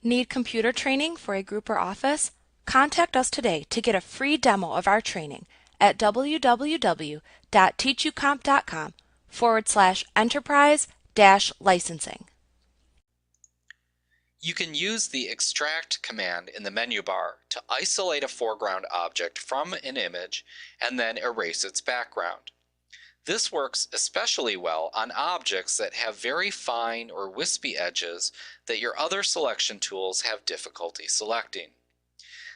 Need computer training for a group or office? Contact us today to get a free demo of our training at www.teachucomp.com/enterprise-licensing. You can use the extract command in the menu bar to isolate a foreground object from an image and then erase its background. This works especially well on objects that have very fine or wispy edges that your other selection tools have difficulty selecting.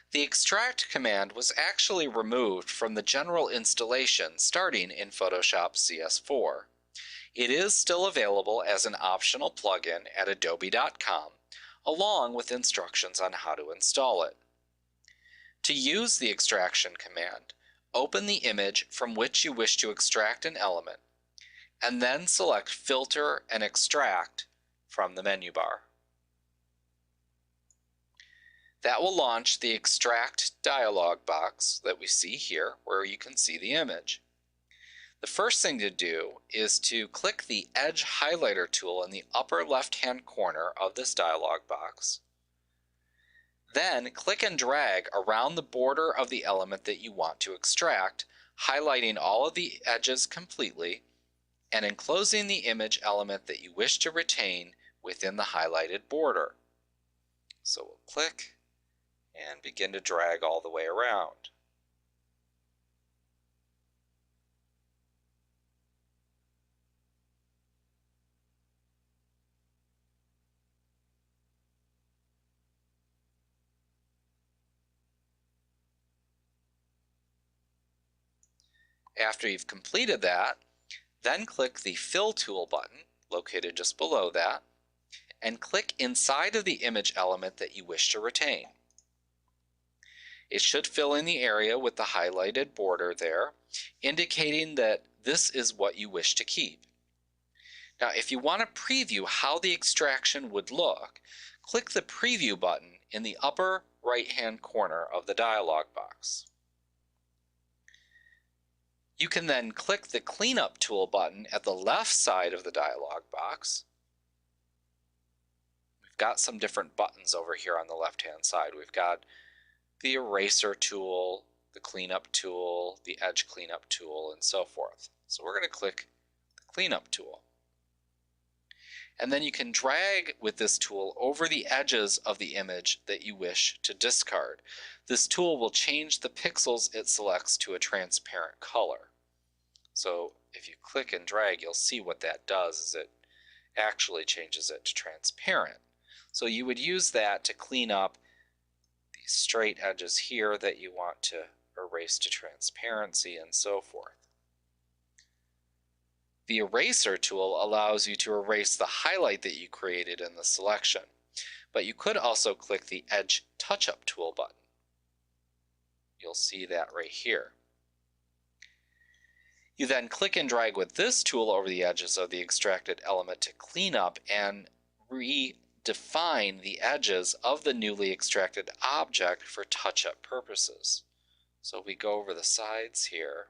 The extract command was actually removed from the general installation starting in Photoshop CS4. It is still available as an optional plugin at adobe.com, along with instructions on how to install it. To use the extraction command, open the image from which you wish to extract an element, and then select Filter and Extract from the menu bar. That will launch the Extract dialog box that we see here, where you can see the image. The first thing to do is to click the Edge Highlighter tool in the upper left-hand corner of this dialog box. Then click and drag around the border of the element that you want to extract, highlighting all of the edges completely and enclosing the image element that you wish to retain within the highlighted border. So we'll click and begin to drag all the way around. After you've completed that, then click the Fill Tool button, located just below that, and click inside of the image element that you wish to retain. It should fill in the area with the highlighted border there, indicating that this is what you wish to keep. Now, if you want to preview how the extraction would look, click the Preview button in the upper right-hand corner of the dialog box. You can then click the Cleanup Tool button at the left side of the dialog box. We've got some different buttons over here on the left-hand side. We've got the Eraser tool, the Cleanup tool, the Edge Cleanup tool, and so forth. So we're going to click the Cleanup tool. And then you can drag with this tool over the edges of the image that you wish to discard. This tool will change the pixels it selects to a transparent color. So if you click and drag, you'll see what that does is it actually changes it to transparent. So you would use that to clean up these straight edges here that you want to erase to transparency and so forth. The Eraser tool allows you to erase the highlight that you created in the selection, but you could also click the Edge Touch-Up tool button. You'll see that right here. You then click and drag with this tool over the edges of the extracted element to clean up and redefine the edges of the newly extracted object for touch-up purposes. So we go over the sides here.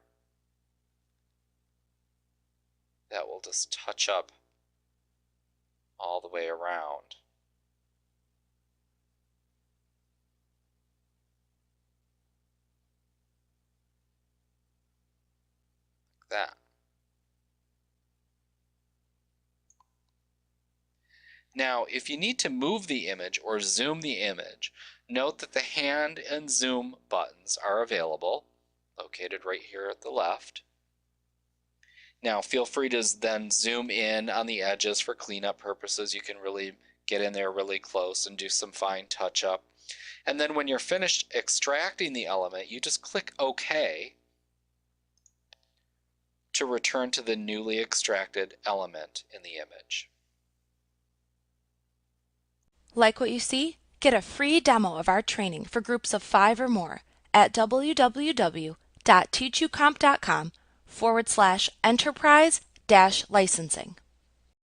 That will just touch up all the way around. Like that. Now, if you need to move the image or zoom the image, note that the hand and zoom buttons are available, located right here at the left. Now feel free to then zoom in on the edges for cleanup purposes. You can really get in there really close and do some fine touch-up. And then when you're finished extracting the element, you just click OK to return to the newly extracted element in the image. Like what you see? Get a free demo of our training for groups of 5 or more at www.teachucomp.com/enterprise-licensing.